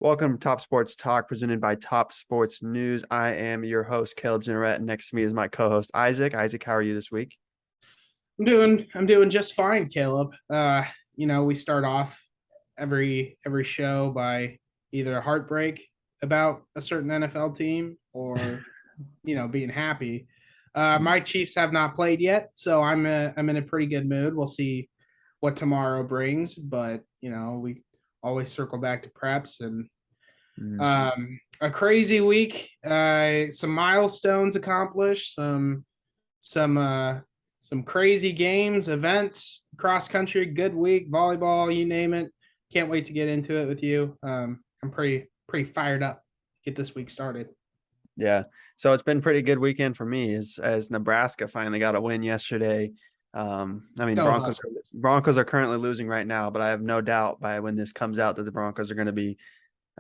Welcome to Top Sports Talk, presented by Top Sports News. I am your host, Caleb Jennerette, and next to me is my co-host, Isaac. Isaac, how are you this week? I'm doing just fine, Caleb. We start off every show by either a heartbreak about a certain NFL team or being happy. My Chiefs have not played yet, so I'm in a pretty good mood. We'll see what tomorrow brings, but we always circle back to preps and Mhm. a crazy week. Some milestones accomplished, some uh some crazy games, events, cross country, good week, volleyball, you name it. Can't wait to get into it with you. I'm pretty fired up to get this week started. Yeah, so it's been pretty good weekend for me as Nebraska finally got a win yesterday. I mean, Go Broncos are currently losing right now, but I have no doubt by when this comes out that the Broncos are going to be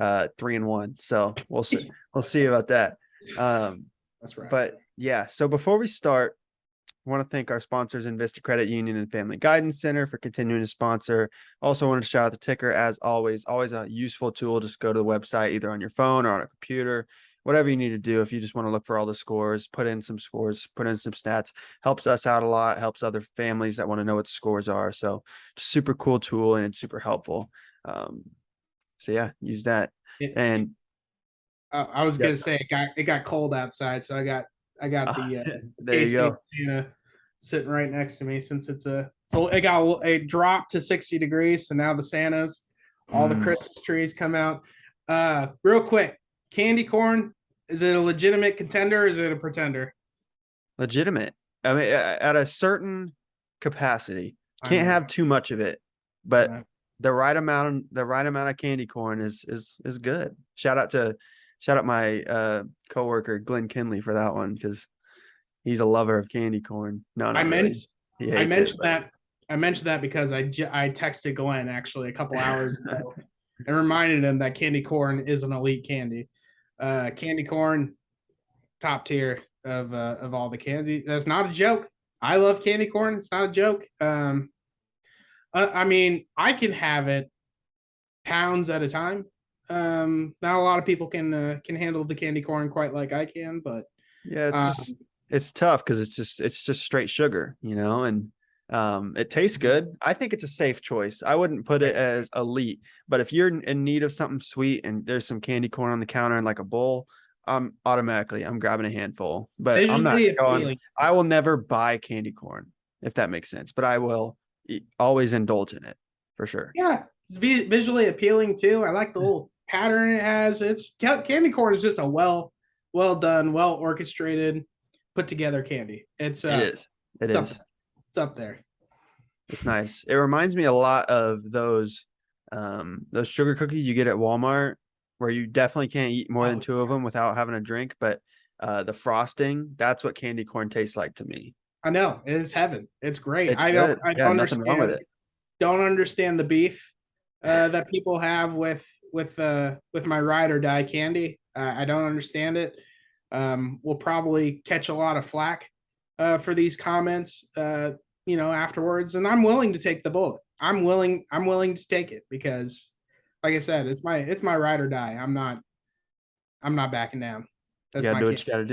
3-1. So we'll see about that. Um, That's right. but yeah, so before we start, I want to thank our sponsors, Invista Credit Union and Family Guidance Center, for continuing to sponsor. Also wanted to shout out the ticker, as always a useful tool. Just go to the website either on your phone or on a computer, whatever you need to do. If you just want to look for all the scores, put in some stats, helps us out a lot, helps other families that want to know what the scores are. So just super cool tool, and it's super helpful. Um, so yeah, use that. It, And I was gonna yes, say it got cold outside, so I got the there you tasting go. Santa sitting right next to me since it got a drop to 60 degrees, so now the Santas, all the Mm. Christmas trees come out. Real quick, candy corn, is it a legitimate contender or is it a pretender? Legitimate. I mean, at a certain capacity, I can't know. have too much of it, but the right amount of candy corn is good. Shout out my coworker Glenn Kinley for that one, because he's a lover of candy corn. No, I not really. mentioned He I hates it, mentioned but that I mentioned that because I texted Glenn actually a couple hours ago and reminded him that candy corn is an elite candy. Candy corn, top tier of all the candy. That's not a joke. I love candy corn. It's not a joke. I mean, I can have it pounds at a time. Not a lot of people can handle the candy corn quite like I can, but yeah, um, it's tough because it's just straight sugar, and it tastes good. I think it's a safe choice. I wouldn't put it as elite, but if you're in need of something sweet and there's some candy corn on the counter in like a bowl, I'm grabbing a handful. But I'm not visually going. appealing. I will never buy candy corn, if that makes sense. But I will always indulge in it for sure. Yeah, it's visually appealing too. I like the little pattern it has. It's candy corn is just a well done, well orchestrated, put together candy. It is. It It's up is. there. It's up there. It's nice. It reminds me a lot of those sugar cookies you get at Walmart, where you definitely can't eat more than Oh, two of them without having a drink. But the frosting, that's what candy corn tastes like to me. I know it is heaven. It's great. It's good. I Yeah, don't nothing wrong with understand it. don't understand the beef that people have with my ride or die candy. I don't understand it. We'll probably catch a lot of flack for these comments, afterwards, and I'm willing to take the bullet. I'm willing to take it because, like I said, it's my ride or die. I'm not backing down. You That's gotta my do what kid. you gotta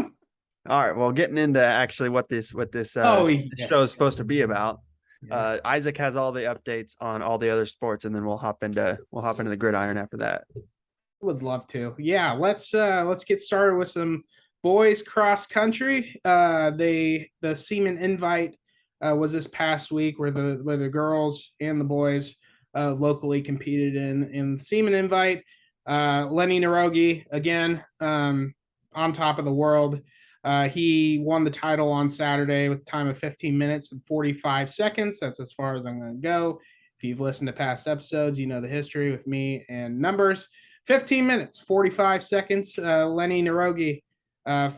do. All right. Well, getting into actually what this Oh this yeah, show is supposed to be about. yeah. Isaac has all the updates on all the other sports, and then we'll hop into the gridiron after that. Would love to. Yeah, let's get started with some boys cross country. The Seaman Invite was this past week where the girls and the boys locally competed in the Seaman Invite. Lenny Narogi again, on top of the world. He won the title on Saturday with a time of 15 minutes and 45 seconds. That's as far as I'm going to go. If you've listened to past episodes, you know the history with me and numbers. 15 minutes, 45 seconds. Lenny Narogi,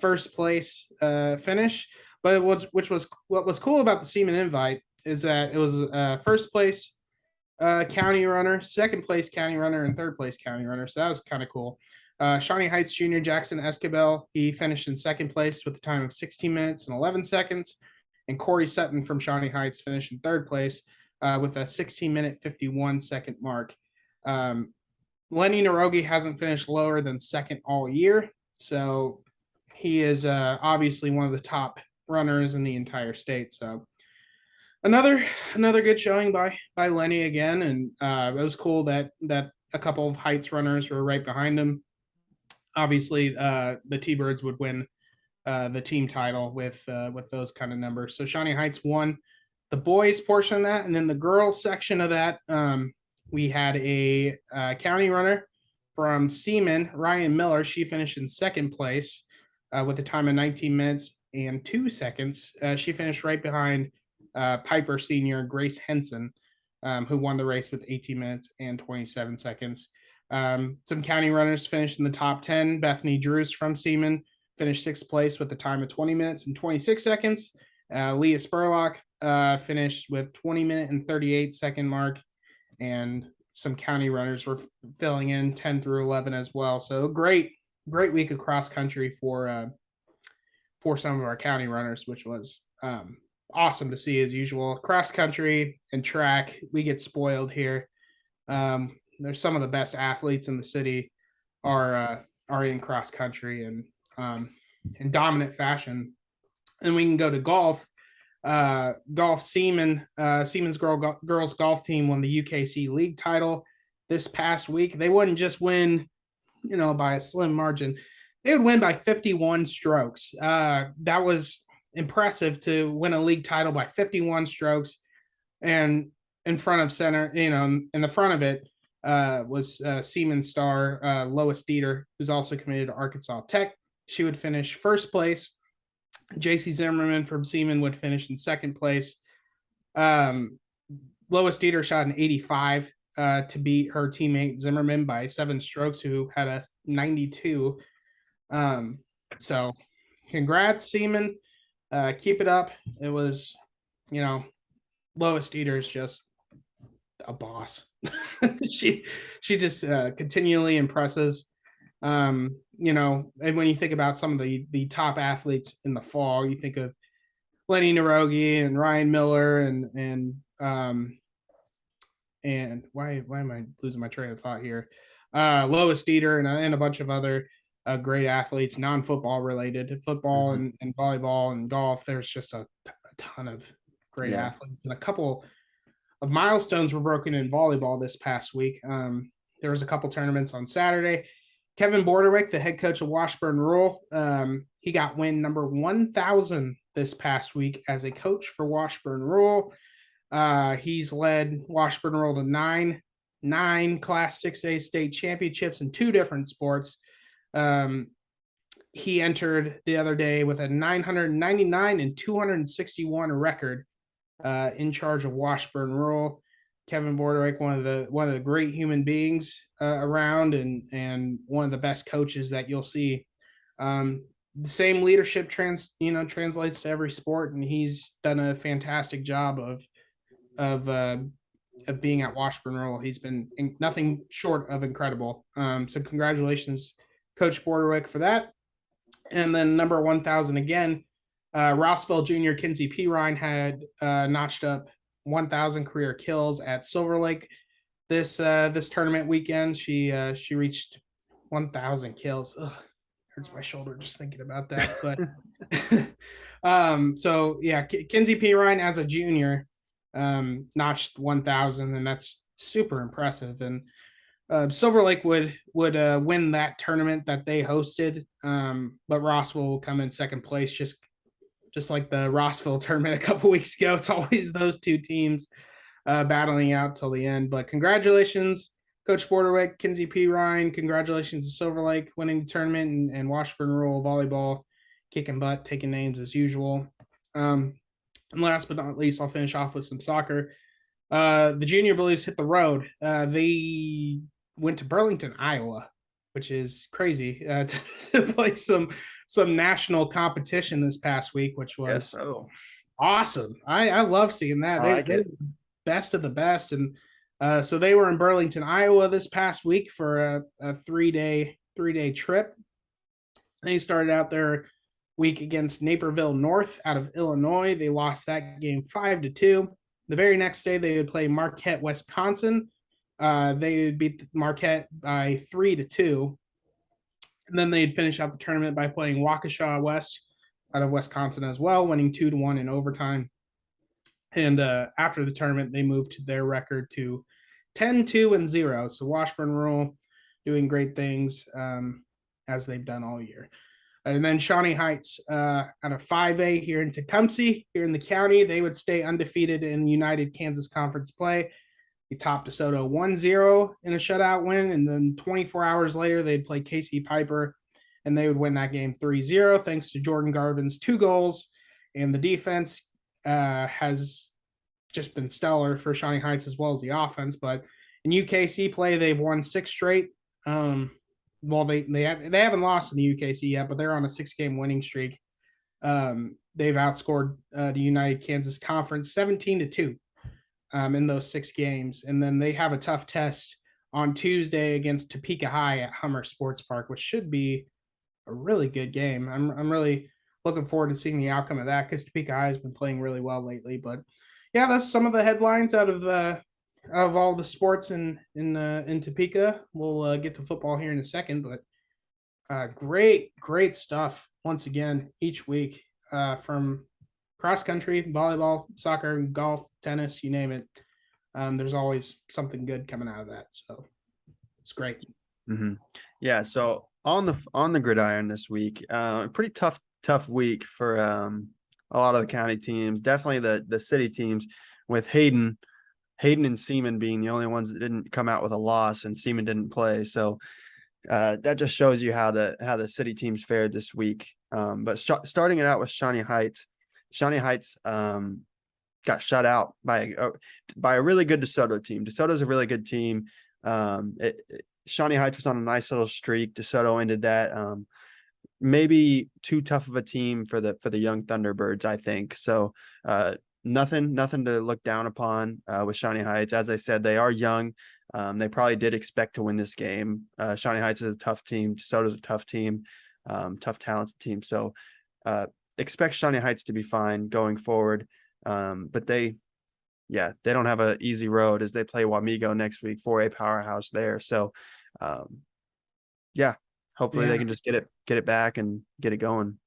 first place finish. But what was cool about the Seaman Invite is that it was first place county runner, second place county runner, and third place county runner. So that was kind of cool. Shawnee Heights Junior Jackson Escabel, he finished in second place with a time of 16 minutes and 11 seconds. And Corey Sutton from Shawnee Heights finished in third place with a 16-minute 51-second mark. Um, Lenny Narogi hasn't finished lower than second all year. So he is obviously one of the top runners in the entire state. So another another good showing by Lenny again, and it was cool that a couple of Heights runners were right behind him. Obviously, the T-Birds would win the team title with those kind of numbers. So Shawnee Heights won the boys portion of that, and then the girls section of that, we had a county runner from Seaman, Ryan Miller. She finished in second place with a time of 19 minutes and 2 seconds. She finished right behind Piper senior Grace Henson, who won the race with 18 minutes and 27 seconds. Some county runners finished in the top 10. Bethany Drews from Seaman finished sixth place with a time of 20 minutes and 26 seconds. Leah Spurlock finished with 20 minute and 38-second mark, and some county runners were filling in 10 through 11 as well. So great week of cross country for some of our county runners, which was awesome to see as usual. Cross country and track, we get spoiled here. There's some of the best athletes in the city are in cross country and in dominant fashion. And we can go to golf. Golf Siemens girls golf team won the UKC league title this past week. They wouldn't just win, by a slim margin. They would win by 51 strokes. That was impressive to win a league title by 51 strokes. And in front of center, in the front of it was Siemens star Lois Dieter, who's also committed to Arkansas Tech. She would finish first place. JC Zimmerman from Seaman would finish in second place. Lois Dieter shot an 85 to beat her teammate Zimmerman by 7 strokes, who had a 92. So congrats, Seaman. Keep it up. It was, Lois Dieter is just a boss. she just continually impresses. And when you think about some of the top athletes in the fall, you think of Lenny Narogi and Ryan Miller and why am I losing my train of thought here? Lois Dieter and a bunch of other great athletes, non-football related, football and volleyball and golf. There's just a ton of great athletes, and a couple of milestones were broken in volleyball this past week. There was a couple tournaments on Saturday. Kevin Borderwick, the head coach of Washburn Rural, he got win number 1,000 this past week as a coach for Washburn Rural. He's led Washburn Rural to nine Class 6A state championships in 2 different sports. He entered the other day with a 999 and 261 record in charge of Washburn Rural. Kevin Borderwick, one of the great human beings around, and one of the best coaches that you'll see. The same leadership translates to every sport, and he's done a fantastic job of being at Washburn Rural. He's been nothing short of incredible. So congratulations, Coach Borderwick, for that. And then number 1,000 again, Rossville Junior Kinsey Pirine had notched up 1,000 career kills at Silver Lake this tournament weekend. She reached 1,000 kills. Ugh, hurts my shoulder just thinking about that. But so yeah, Kinsey Pirine as a junior notched 1,000, and that's super impressive. And Silver Lake would win that tournament that they hosted, but Rossville will come in second place, just like the Rossville tournament a couple weeks ago. It's always those 2 teams battling out till the end. But congratulations, Coach Borderwick, Kinsey Pirine. Congratulations to Silver Lake winning the tournament, and Washburn Rural volleyball kicking butt, taking names as usual. And last but not least, I'll finish off with some soccer. The Junior Blues hit the road. They went to Burlington, Iowa, which is crazy, to play some national competition this past week, which was awesome. I love seeing that. They're best of the best. And so they were in Burlington, Iowa this past week for a 3-day trip. They started out their week against Naperville North out of Illinois. They lost that game 5-2. The very next day, they would play Marquette, Wisconsin. They beat Marquette by 3-2, and then they'd finish out the tournament by playing Waukesha West out of Wisconsin as well, winning 2-1 in overtime. And after the tournament, they moved their record to 10-2-0. So Washburn Rural doing great things, as they've done all year. And then Shawnee Heights, out of 5A here in Tecumseh, here in the county, they would stay undefeated in United Kansas Conference play. They topped DeSoto 1-0 in a shutout win, and then 24 hours later, they'd play Casey Piper, and they would win that game 3-0 thanks to Jordan Garvin's 2 goals. And the defense has just been stellar for Shawnee Heights as well as the offense. But in UKC play, they've won 6 straight. Well, they haven't lost in the UKC yet, but they're on a 6-game winning streak. They've outscored the United Kansas Conference 17-2 in those 6 games, and then they have a tough test on Tuesday against Topeka High at Hummer Sports Park, which should be a really good game. I'm really looking forward to seeing the outcome of that because Topeka High has been playing really well lately. But yeah, that's some of the headlines out of all the sports in Topeka. We'll get to football here in a second, but great stuff once again each week, from cross country, volleyball, soccer, golf, tennis, you name it. There's always something good coming out of that, so it's great. Mm-hmm. Yeah. So on the gridiron this week, pretty tough week for a lot of the county teams. Definitely the city teams, with Hayden and Seaman being the only ones that didn't come out with a loss, and Seaman didn't play. So that just shows you how the city teams fared this week. But starting it out with Shawnee Heights. Shawnee Heights got shut out by a really good DeSoto team. DeSoto's a really good team. Shawnee Heights was on a nice little streak. DeSoto ended that. Maybe too tough of a team for the young Thunderbirds, I think. So nothing to look down upon with Shawnee Heights. As I said, they are young. They probably did expect to win this game. Shawnee Heights is a tough team. DeSoto's a tough team, tough talented team. So expect Shawnee Heights to be fine going forward. But they don't have an easy road as they play Wamego next week, 4A powerhouse there. So hopefully they can just get it back and get it going.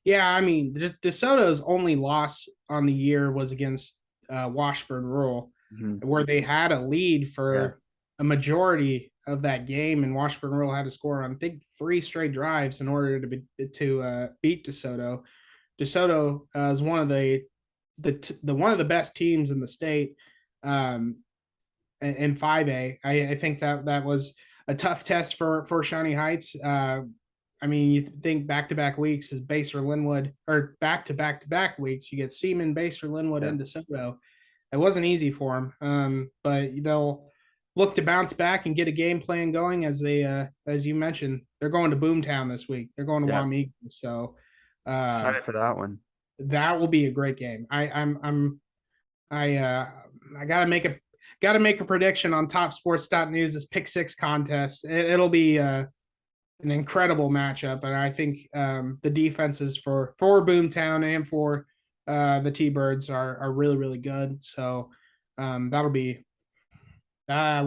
Yeah, I mean, DeSoto's only loss on the year was against Washburn Rural, where they had a lead for a majority of that game, and Washburn Rural had to score on, I think, 3 straight drives in order to beat DeSoto. DeSoto is one of the one of the best teams in the state, in 5A. I think that was a tough test for Shawnee Heights. I mean, you think back-to-back weeks is Baser Linwood, or back-to-back weeks, you get Seaman, Baser Linwood, and DeSoto. It wasn't easy for them, but they'll look to bounce back and get a game plan going as you mentioned, they're going to Boomtown this week. They're going to Wamego, so excited for that one. That will be a great game. I gotta make a prediction on topsports.news, this pick 6 contest. It'll be an incredible matchup, and I think the defenses for Boomtown and for the T-Birds are really good. So that'll be a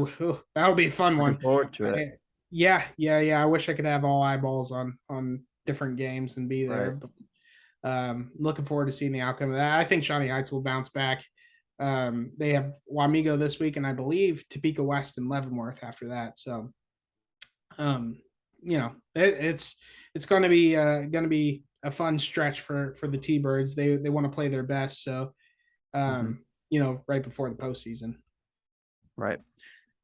fun one. Looking forward to it. Yeah. I wish I could have all eyeballs on different games and be there. Right. But looking forward to seeing the outcome of that. I think Shawnee Heights will bounce back. They have Wamego this week, and I believe Topeka West and Leavenworth after that. So it's going to be a fun stretch for the T-Birds. They want to play their best. So, right before the postseason. Right.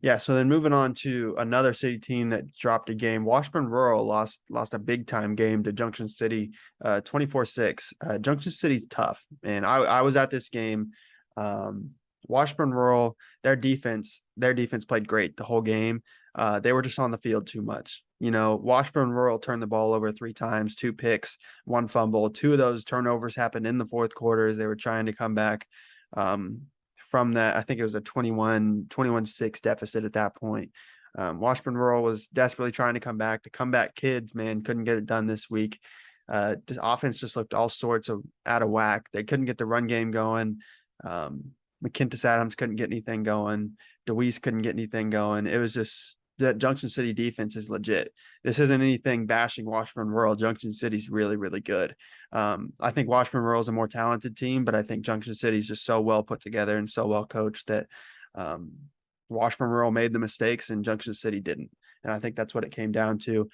Yeah. So then moving on to another city team that dropped a game, Washburn Rural lost a big time game to Junction City, 24-6. Junction City's tough, and I was at this game. Washburn Rural, their defense played great the whole game. They were just on the field too much. Washburn Rural turned the ball over 3 times, 2 picks, 1 fumble. 2 of those turnovers happened in the fourth quarter as they were trying to come back from that. I think it was a 21-6 deficit at that point. Washburn Rural was desperately trying to come back. The comeback kids, man, couldn't get it done this week. The offense just looked all sorts of out of whack. They couldn't get the run game going. McKintis Adams couldn't get anything going. DeWeese couldn't get anything going. It was just that Junction City defense is legit. This isn't anything bashing Washburn Rural. Junction City's really, really good. I think Washburn Rural is a more talented team, but I think Junction City is just so well put together and so well coached that Washburn Rural made the mistakes and Junction City didn't. And I think that's what it came down to.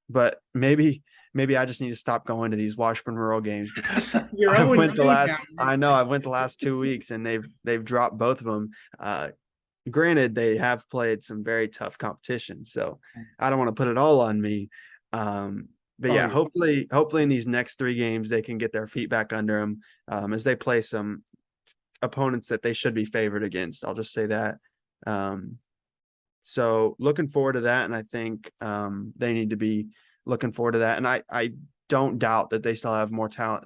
But maybe I just need to stop going to these Washburn Rural games because You're I always went the last. down, I know I went the last 2 weeks and they've dropped both of them. Granted, they have played some very tough competition, so I don't want to put it all on me. But yeah, hopefully in these next 3 games they can get their feet back under them as they play some opponents that they should be favored against. I'll just say that. So looking forward to that, and I think they need to be looking forward to that. And I don't doubt that they still have more talent,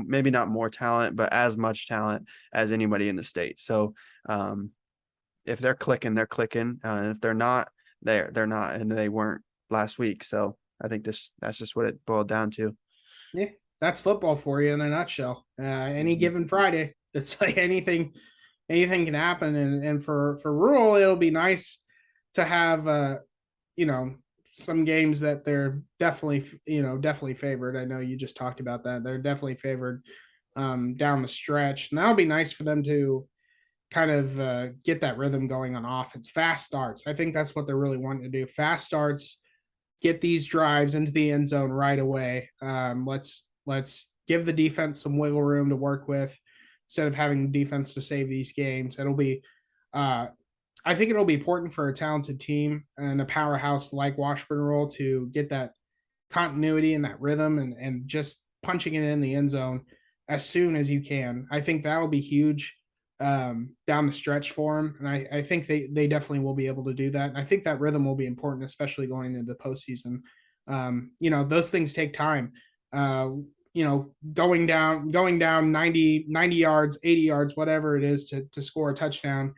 maybe not more talent, but as much talent as anybody in the state. So if they're clicking, they're clicking. And if they're not, they're not, and they weren't last week. So I think that's just what it boiled down to. Yeah, that's football for you in a nutshell. Any given Friday, it's like anything can happen. And for Rural, it'll be nice to have some games that they're definitely favored. I know you just talked about that. They're definitely favored down the stretch, and that'll be nice for them to kind of get that rhythm going on offense. Fast starts. I think that's what they're really wanting to do. Fast starts, get these drives into the end zone right away. Let's give the defense some wiggle room to work with instead of having the defense to save these games. It'll be I think it'll be important for a talented team and a powerhouse like Washburn Rural to get that continuity and that rhythm and just punching it in the end zone as soon as you can. I think that'll be huge down the stretch for them. And I think they definitely will be able to do that. And I think that rhythm will be important, especially going into the postseason. Those things take time. Going down 90 yards, 80 yards, whatever it is to score a touchdown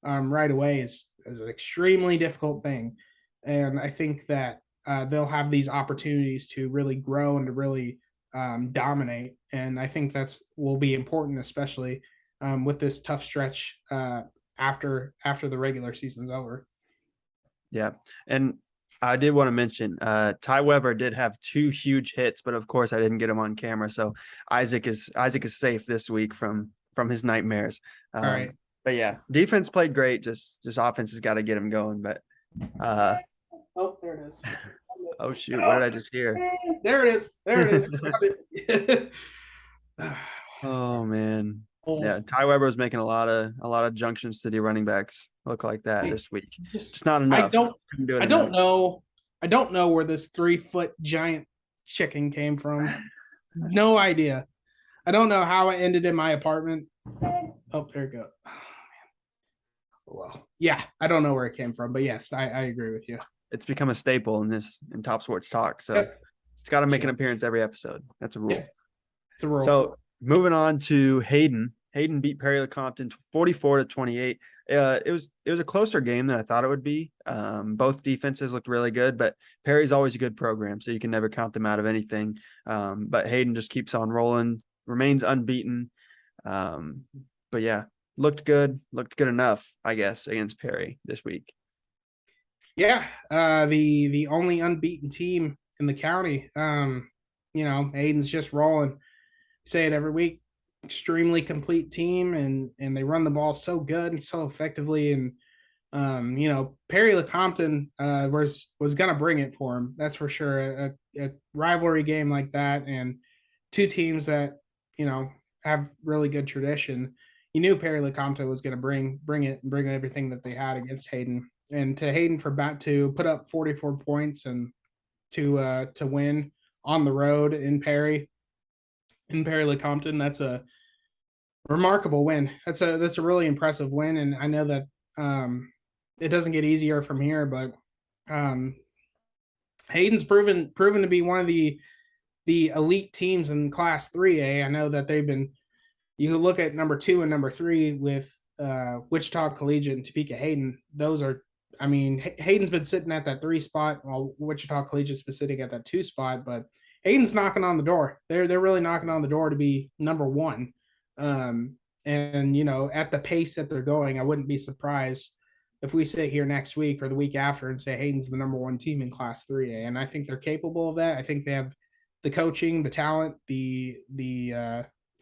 right away is an extremely difficult thing. And I think that they'll have these opportunities to really grow and to really dominate. And I think will be important, especially with this tough stretch after the regular season's over. Yeah. And I did want to mention Ty Weber did have 2 huge hits, but of course I didn't get him on camera. So Isaac is safe this week from his nightmares. All right. But yeah, defense played great. Just offense has got to get him going. But oh, there it is. Oh shoot, what did I just hear? There it is. Oh man. Yeah, Ty Weber was making a lot of Junction City running backs look like that this week. Just not enough. I don't know where this 3-foot giant chicken came from. No idea. I don't know how it ended in my apartment. Oh, there it goes. Oh, man. Well, yeah, I don't know where it came from, but yes, I agree with you. It's become a staple in Top Sports Talk, so it's got to make an appearance every episode. That's a rule. Yeah. It's a rule. So moving on to Hayden. Hayden beat Perry Lecompton 44-28. It was a closer game than I thought it would be. Both defenses looked really good, but Perry's always a good program, so you can never count them out of anything. But Hayden just keeps on rolling, remains unbeaten. But yeah, looked good enough, I guess, against Perry this week. Yeah, the only unbeaten team in the county. Hayden's just rolling. Say it every week. Extremely complete team, and they run the ball so good and so effectively. And Perry Lecompton was gonna bring it for him. That's for sure. A rivalry game like that, and 2 teams that have really good tradition. You knew Perry Lecompton was gonna bring it and bring everything that they had against Hayden. And to Hayden to put up 44 points and to win on the road in Perry Lecompton, that's a remarkable win. That's a really impressive win, and I know that it doesn't get easier from here, but Hayden's proven to be one of the elite teams in Class 3A. I know that they've been. You look at number 2 and number 3 with Wichita Collegiate and Topeka Hayden. Those are, Hayden's been sitting at that 3 spot, while Wichita Collegiate's been sitting at that 2 spot, but Hayden's knocking on the door. They're really knocking on the door to be number 1. And, at the pace that they're going, I wouldn't be surprised if we sit here next week or the week after and say Hayden's the number one team in Class 3A. And I think they're capable of that. I think they have the coaching, the talent, the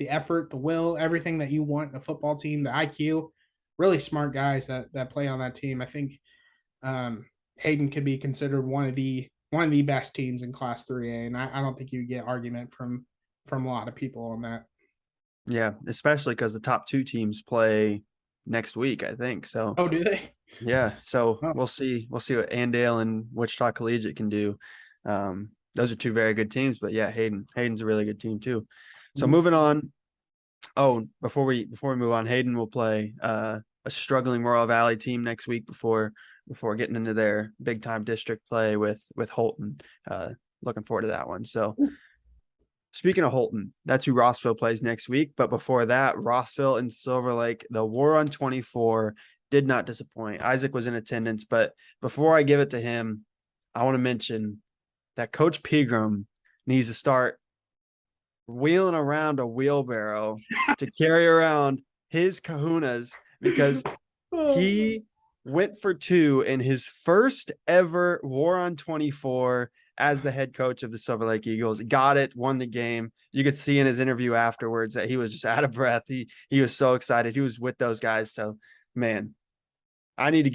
effort, the will, everything that you want in a football team, the IQ. Really smart guys that play on that team. I think Hayden could be considered one of the best teams in Class 3A, and I don't think you get argument from a lot of people on that. Yeah, especially because the top two teams play next week, I think. So Oh, do they? yeah, so Oh. we'll see what Andale and Wichita Collegiate can do. Those are two very good teams, but yeah, Hayden's a really good team too. So moving on. Oh, before we move on, Hayden will play a struggling Royal Valley team next week before getting into their big time district play with Holton. Looking forward to that one. So speaking of Holton, that's who Rossville plays next week. But before that, Rossville and Silver Lake, the War on 24 did not disappoint. Isaac was in attendance, but before I give it to him, I want to mention that Coach Pegram needs to start wheeling around a wheelbarrow to carry around his kahunas because he went for two in his first ever War on 24 as the head coach of the Silver Lake Eagles. Got it, won the game. You could see in his interview afterwards that he was just out of breath. He was so excited. He was with those guys. So, man, I need to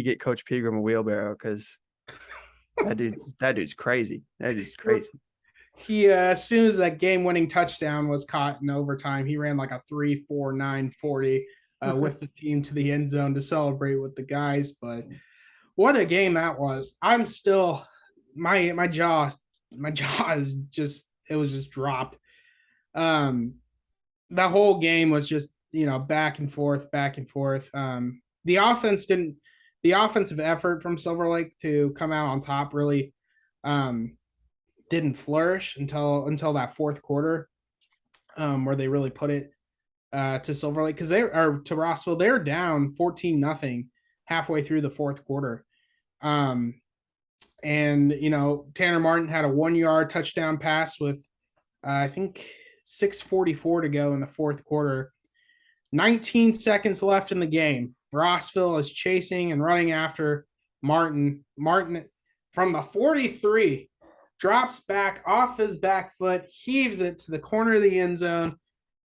get Coach Pegram a wheelbarrow because that dude's crazy. That dude's crazy. He as soon as that game-winning touchdown was caught in overtime, he ran like a 3.49 40 with the team to the end zone to celebrate with the guys. But what a game that was! I'm still my jaw is just it was just dropped. The whole game was just back and forth, back and forth. The offensive effort from Silver Lake to come out on top really didn't flourish until that fourth quarter, where they really put it to Silver Lake because they are to Rossville. They're down 14-0 halfway through the fourth quarter. And Tanner Martin had a 1-yard touchdown pass with I think 6:44 to go in the fourth quarter. 19 seconds left in the game. Rossville is chasing and running after Martin. Martin from the 43 drops back off his back foot, heaves it to the corner of the end zone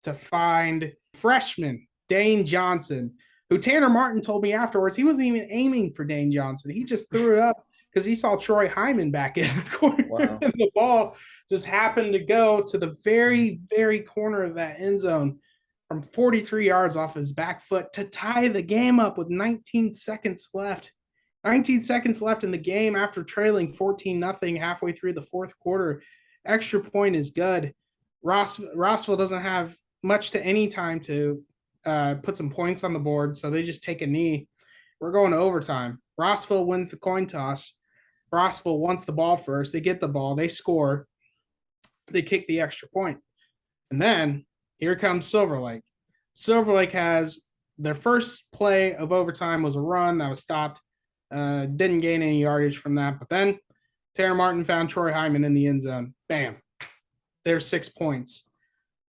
to find freshman Dane Johnson, who Tanner Martin told me afterwards he wasn't even aiming for Dane Johnson. He just threw it up because he saw Troy Hyman back in the corner. Wow. And the ball just happened to go to the very, very corner of that end zone from 43 yards off his back foot to tie the game up with 19 seconds left. 19 seconds left in the game after trailing 14-0 halfway through the fourth quarter. Extra point is good. Rossville doesn't have much to any time to put some points on the board, so they just take a knee. We're going to overtime. Rossville wins the coin toss. Rossville wants the ball first. They get the ball. They score. They kick the extra point. And then here comes Silver Lake. Silver Lake has their first play of overtime was a run that was stopped. Didn't gain any yardage from that. But then Tanner Martin found Troy Hyman in the end zone. Bam. There's 6 points.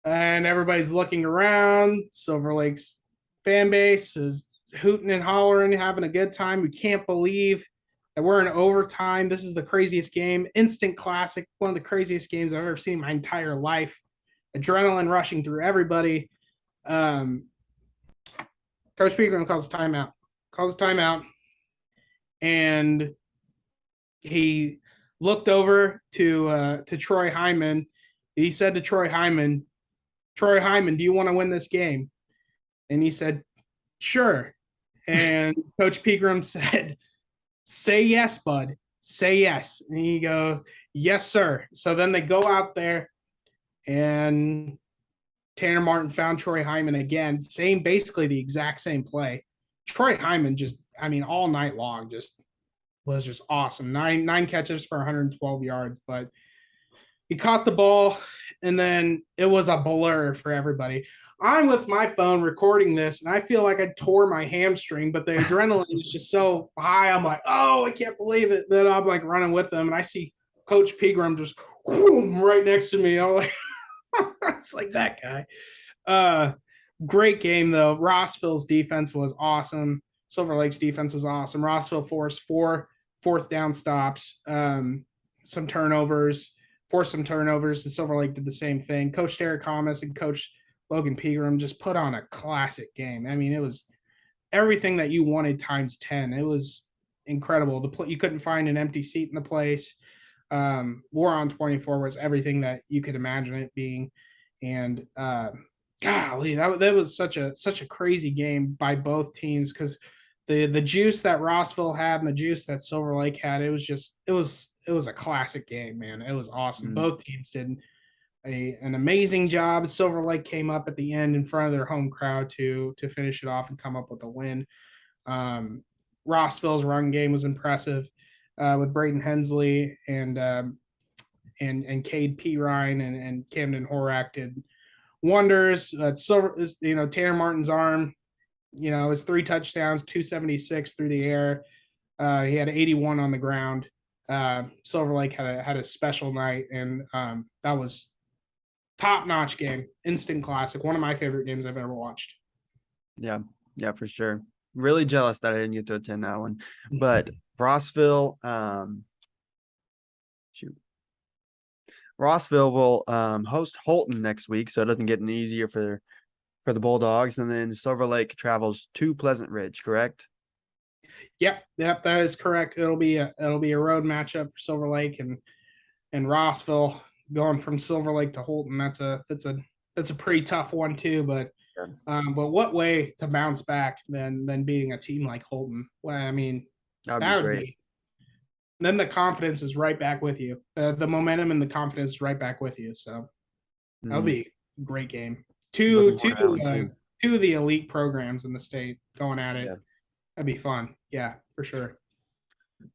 And everybody's looking around. Silver Lake's fan base is hooting and hollering, having a good time. We can't believe that we're in overtime. This is the craziest game. Instant classic. One of the craziest games I've ever seen in my entire life. Adrenaline rushing through everybody. Coach Pegram calls a timeout. And he looked over to Troy Hyman. He said to Troy Hyman, do you want to win this game? And he said, sure. And Coach Pegram said, say yes, bud. Say yes. And he go, yes, sir. So then they go out there and Tanner Martin found Troy Hyman again. Basically the exact same play. Troy Hyman all night long was just awesome. Nine catches for 112 yards, but he caught the ball and then it was a blur for everybody. I'm with my phone recording this and I feel like I tore my hamstring, but the adrenaline is just so high. I'm like, oh, I can't believe it. Then I'm like running with them and I see Coach Pegram just right next to me. I'm like, it's like that guy. Great game though. Rossville's defense was awesome. Silver Lake's defense was awesome. Rossville forced four fourth down stops, some turnovers, forced some turnovers. And Silver Lake did the same thing. Coach Derek Thomas and Coach Logan Pegram just put on a classic game. I mean, it was everything that you wanted times 10. It was incredible. You couldn't find an empty seat in the place. War on 24 was everything that you could imagine it being. And golly, that was such a crazy game by both teams because the juice that Rossville had and the juice that Silver Lake had, it was a classic game, man. It was awesome. Mm. Both teams did an amazing job. Silver Lake came up at the end in front of their home crowd to finish it off and come up with a win. Rossville's run game was impressive with Braden Hensley and Cade Pirine and Camden Horak did wonders. Silver, Tanner Martin's arm, his 3 touchdowns, 276 through the air. He had 81 on the ground. Silver Lake had a special night, and that was top-notch game, instant classic, one of my favorite games I've ever watched. Yeah, yeah, for sure. Really jealous that I didn't get to attend that one. But Rossville, Rossville will host Holton next week, so it doesn't get any easier for the Bulldogs. And then Silver Lake travels to Pleasant Ridge, correct? Yep, that is correct. It'll be a road matchup for Silver Lake and Rossville going from Silver Lake to Holton. That's a pretty tough one too. But what way to bounce back than beating a team like Holton? Well, I mean, That would be great. Then the confidence is right back with you. The momentum and the confidence is right back with you. So that'll be a great game. Two of the elite programs in the state going at it. Yeah. That'd be fun. Yeah, for sure.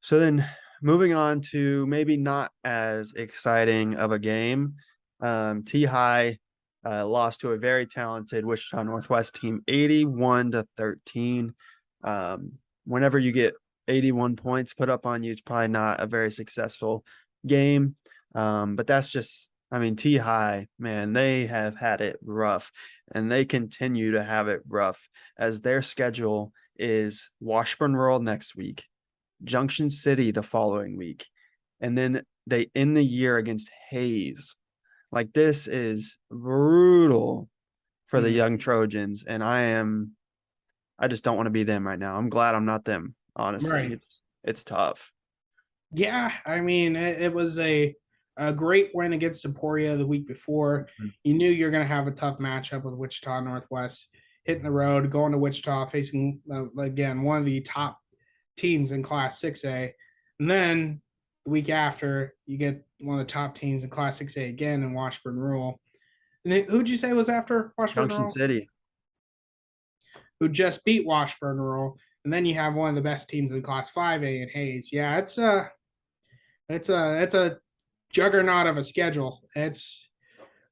So then moving on to maybe not as exciting of a game. T-High lost to a very talented Wichita Northwest team, 81-13. Whenever you get 81 points put up on you, it's probably not a very successful game. But that's just, I mean, T-High, man, they have had it rough, and they continue to have it rough as their schedule is Washburn Rural next week, Junction City the following week, and then they end the year against Hayes. Like, this is brutal for the young Trojans, and I just don't want to be them right now. I'm glad I'm not them, honestly. Right. It's tough. Yeah, I mean, it was a great win against Emporia the week before. You knew you're going to have a tough matchup with Wichita Northwest, hitting the road, going to Wichita, facing, again, one of the top teams in Class 6A. And then the week after, you get one of the top teams in Class 6A again in Washburn Rural. And then, who'd you say was after Washburn Junction Rural? City. Who just beat Washburn Rural. And then you have one of the best teams in Class 5A in Hayes. Yeah, it's a juggernaut of a schedule.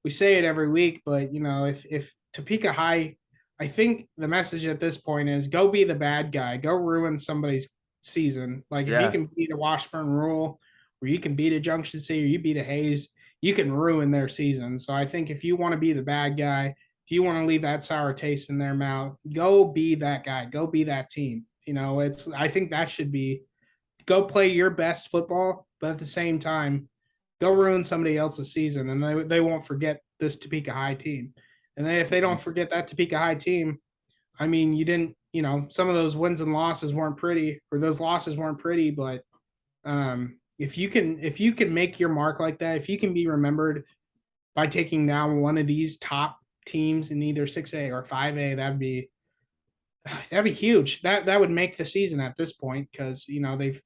We say it every week, but if Topeka High, I think the message at this point is go be the bad guy, go ruin somebody's season. Like if you can beat a Washburn Rural, or you can beat a Junction City, or you beat a Hayes, you can ruin their season. So I think if you want to be the bad guy, if you want to leave that sour taste in their mouth, go be that guy, go be that team. I think that should be go play your best football, but at the same time, go ruin somebody else's season, and they won't forget this Topeka High team. And if they don't forget that Topeka High team, I mean, you didn't, some of those wins and losses weren't pretty, or those losses weren't pretty, but if you can make your mark like that, if you can be remembered by taking down one of these top teams in either 6A or 5A, that'd be huge. That would make the season at this point, because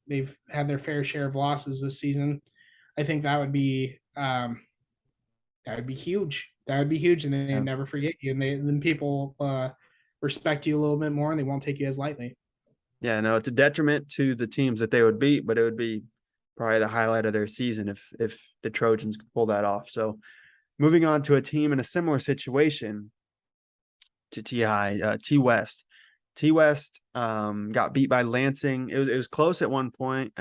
they've had their fair share of losses this season. I think that would be huge. That would be huge, and they never forget you, and then people respect you a little bit more, and they won't take you as lightly. Yeah, no, it's a detriment to the teams that they would beat, but it would be probably the highlight of their season if the Trojans could pull that off. So moving on to a team in a similar situation to T-High, T-West. T-West got beat by Lansing. It was close at one point.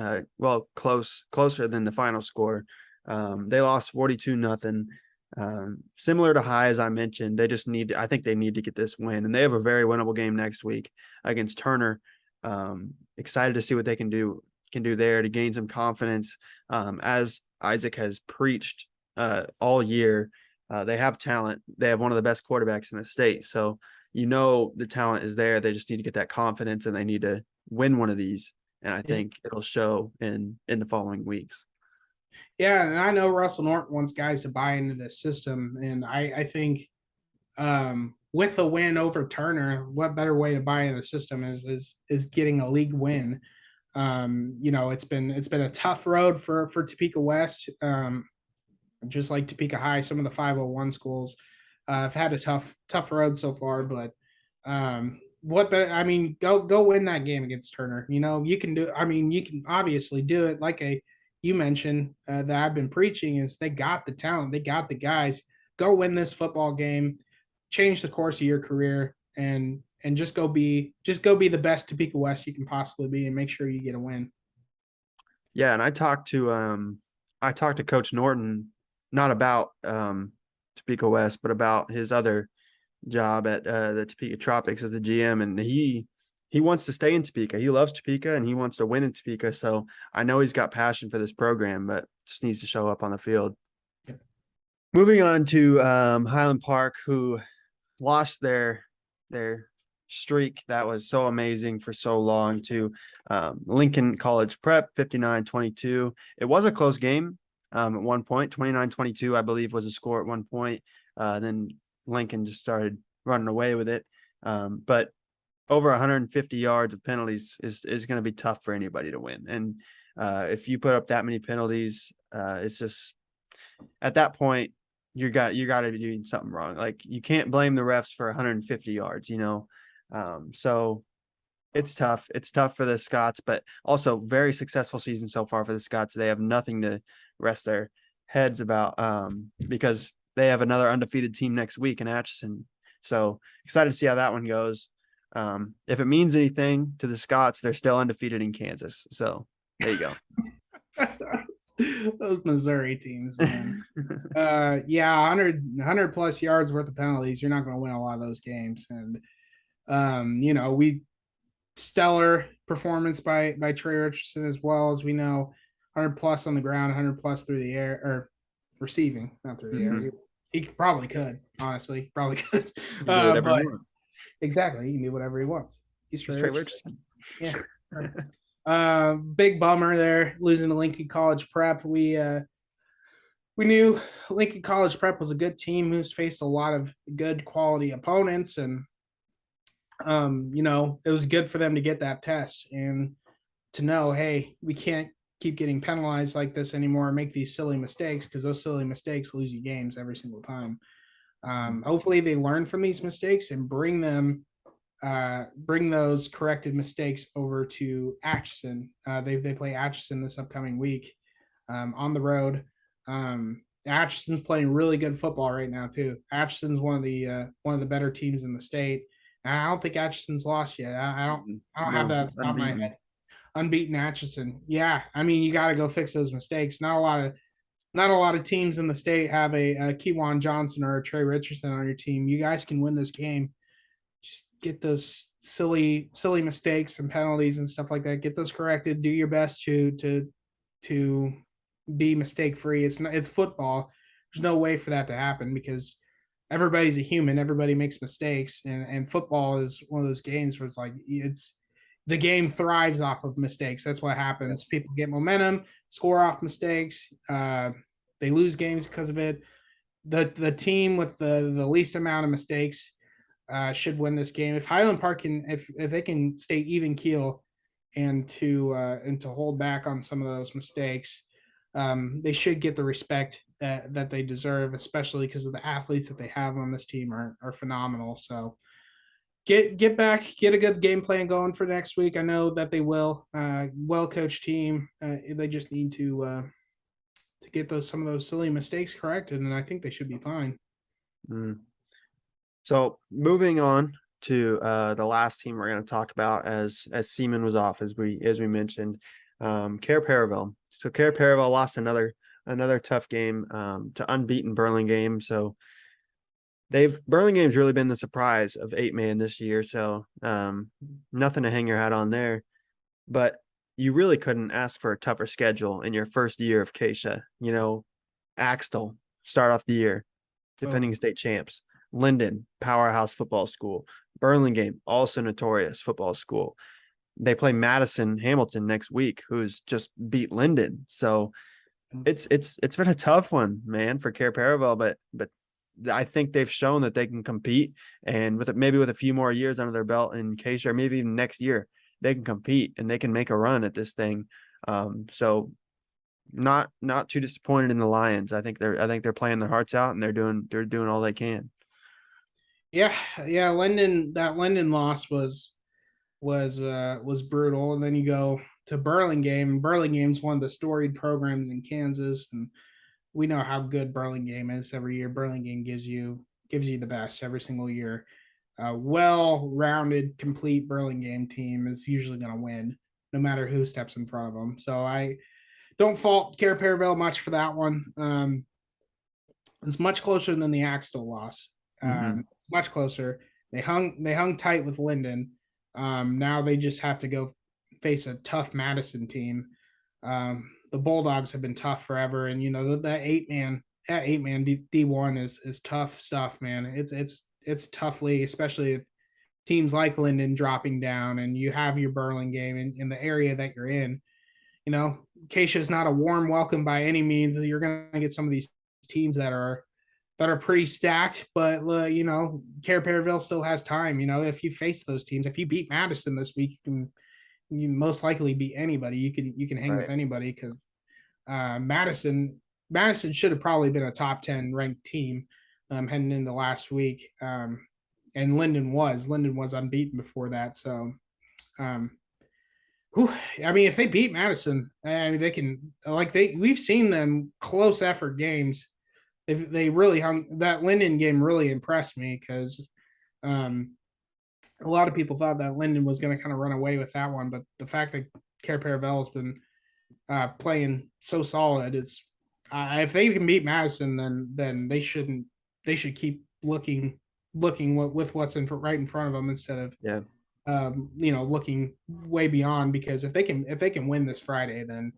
Closer than the final score. They lost 42-0. Similar to High, as I mentioned, I think they need to get this win, and they have a very winnable game next week against Turner. Excited to see what they can do there to gain some confidence. As Isaac has preached all year, they have talent. They have one of the best quarterbacks in the state. So the talent is there. They just need to get that confidence, and they need to win one of these. And I think it'll show in the following weeks. Yeah, and I know Russell Norton wants guys to buy into this system, and I think with a win over Turner, what better way to buy into the system is getting a league win. It's been a tough road for Topeka West, just like Topeka High. Some of the 501 schools have had a tough road so far, but what better? I mean, go win that game against Turner. You can do. I mean, you can obviously do it. You mentioned that I've been preaching is they got the talent, they got the guys. Go win this football game, change the course of your career, and just go be the best Topeka West you can possibly be, and make sure you get a win. Yeah, and I talked to Coach Norton, not about Topeka West, but about his other job at the Topeka Tropics as the GM, and he wants to stay in Topeka. He loves Topeka, and he wants to win in Topeka. So I know he's got passion for this program, but just needs to show up on the field. Yep. Moving on to Highland Park, who lost their streak that was so amazing for so long to Lincoln College Prep 59-22. It was a close game at one point. 29-22, I believe, was a score at one point. Then Lincoln just started running away with it. But over 150 yards of penalties is going to be tough for anybody to win. And if you put up that many penalties, it's just at that point you got to be doing something wrong. Like, you can't blame the refs for 150 yards, so it's tough. It's tough for the Scots, but also very successful season so far for the Scots. They have nothing to rest their heads about because they have another undefeated team next week in Atchison. So excited to see how that one goes. If it means anything to the Scots, they're still undefeated in Kansas. So there you go. Those Missouri teams, man. 100 plus yards worth of penalties. You're not going to win a lot of those games. And we stellar performance by Trey Richardson, as well as we know, 100 plus on the ground, 100 plus through the air, or receiving, not through the air. He probably could, honestly, probably could. Whatever he wants. Exactly, he can do whatever he wants. He's Trey Richardson. Yeah. Big bummer there, losing to Lincoln College Prep. We knew Lincoln College Prep was a good team who's faced a lot of good quality opponents, and it was good for them to get that test and to know, hey, we can't keep getting penalized like this anymore and make these silly mistakes, because those silly mistakes lose you games every single time. Hopefully they learn from these mistakes and bring those corrected mistakes over to Atchison. They play Atchison this upcoming week on the road. Atchison's playing really good football right now too. Atchison's one of the better teams in the state. And I don't think Atchison's lost yet. I don't have that on my head. Unbeaten Atchison. Yeah, I mean, you got to go fix those mistakes. Not a lot of teams in the state have a Kewan Johnson or a Trey Richardson on your team. You guys can win this game. Just get those silly mistakes and penalties and stuff like that. Get those corrected. Do your best to be mistake free. It's football. There's no way for that to happen, because everybody's a human. Everybody makes mistakes, and football is one of those games where the game thrives off of mistakes. That's what happens. People get momentum, score off mistakes. They lose games because of it. The team with the least amount of mistakes should win this game. If Highland Park if they can stay even keel and to hold back on some of those mistakes, they should get the respect that they deserve, especially because of the athletes that they have on this team are phenomenal. So get back, get a good game plan going for next week. I know that they will. Well coached team. They just need to get some of those silly mistakes corrected, and I think they should be fine. So moving on to the last team we're going to talk about, as Seaman was off, as we mentioned, Care Paravel. So Care Paravel lost another another tough game to unbeaten Burlingame. So Burlingame's really been the surprise of 8-man this year. So nothing to hang your hat on there. But you really couldn't ask for a tougher schedule in your first year of Keisha. Axtell start off the year, defending state champs. Linden, powerhouse football school. Burlingame, also notorious football school. They play Madison Hamilton next week, who's just beat Linden. So it's been a tough one, man, for Care Paravel, but I think they've shown that they can compete, and maybe with a few more years under their belt in Keisha, or maybe even next year, they can compete and they can make a run at this thing. So not too disappointed in the Lions. I think they're playing their hearts out and they're doing all they can. Yeah, yeah. That Linden loss was brutal, and then you go to Burlingame. Burlingame's one of the storied programs in Kansas, and we know how good Burlingame is every year. Burlingame gives you the best every single year. A well-rounded, complete Burlingame team is usually going to win, no matter who steps in front of them. So I don't fault Care Paravel much for that one. It's much closer than the Axtell loss. Much closer. They hung tight with Linden. Now they just have to go face a tough Madison team. The Bulldogs have been tough forever, and that 8-man D1 is tough stuff, man. It's toughly, especially if teams like Linden dropping down, and you have your Burlingame in the area that you're in. Keisha is not a warm welcome by any means. You're going to get some of these teams that are pretty stacked, but Care Paravel still has time. If you face those teams, if you beat Madison this week, you most likely beat anybody. You can hang with anybody, because Madison should have probably been a top 10 ranked team heading into last week, and Linden was unbeaten before that. So I mean, if they beat Madison, I mean, they can, we've seen them close effort games. They really hung. That Linden game really impressed me, because a lot of people thought that Linden was going to kind of run away with that one, but the fact that Care Paravel has been playing so solid, it's if they can beat Madison, then they should keep looking with what's right in front of them, instead of looking way beyond, because if they can win this Friday, then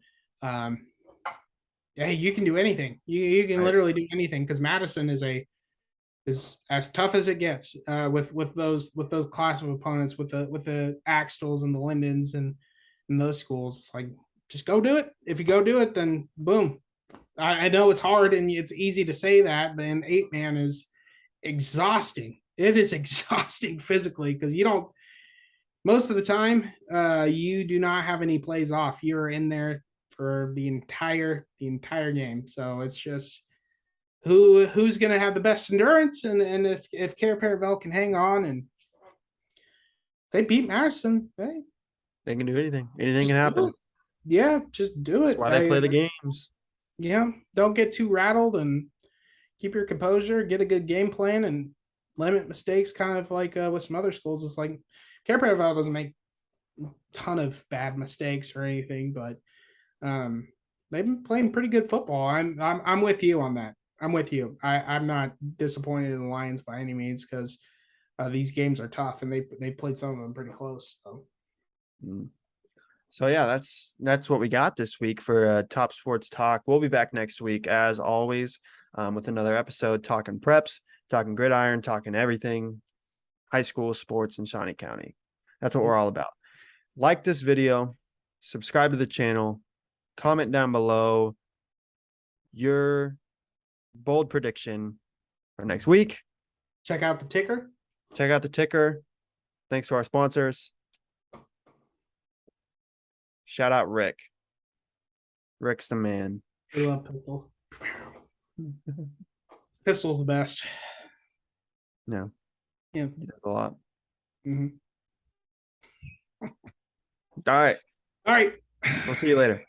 hey, you can do anything. You can literally do anything, because Madison is as tough as it gets with those class of opponents, with the Axtells and the Lindens and those schools. It's like, just go do it. If you go do it, then boom. I know it's hard and it's easy to say that, but an 8-man is exhausting. It is exhausting physically, because you don't, most of the time, you do not have any plays off. You're in there for the entire game. So it's just who's going to have the best endurance, and if Care Paravel can hang on, and if they beat Madison, hey, they can do anything. Anything can happen. Yeah, just do it. That's why they play the games. Yeah, don't get too rattled, and keep your composure. Get a good game plan, and limit mistakes. Kind of like with some other schools, it's like Care Paravel doesn't make a ton of bad mistakes or anything, but they've been playing pretty good football. I'm with you on that. I'm with you. I'm not disappointed in the Lions by any means, because these games are tough, and they played some of them pretty close. So yeah, that's what we got this week for Top Sports Talk. We'll be back next week, as always, with another episode, talking preps, talking gridiron, talking everything high school sports in Shawnee County. That's what we're all about. Like this video, subscribe to the channel, comment down below your bold prediction for next week. Check out the ticker. Thanks to our sponsors. Shout out Rick. Rick's the man. We love Pistol. Pistol's the best. No. Yeah. He does a lot. Mm-hmm. All right. All right. We'll see you later.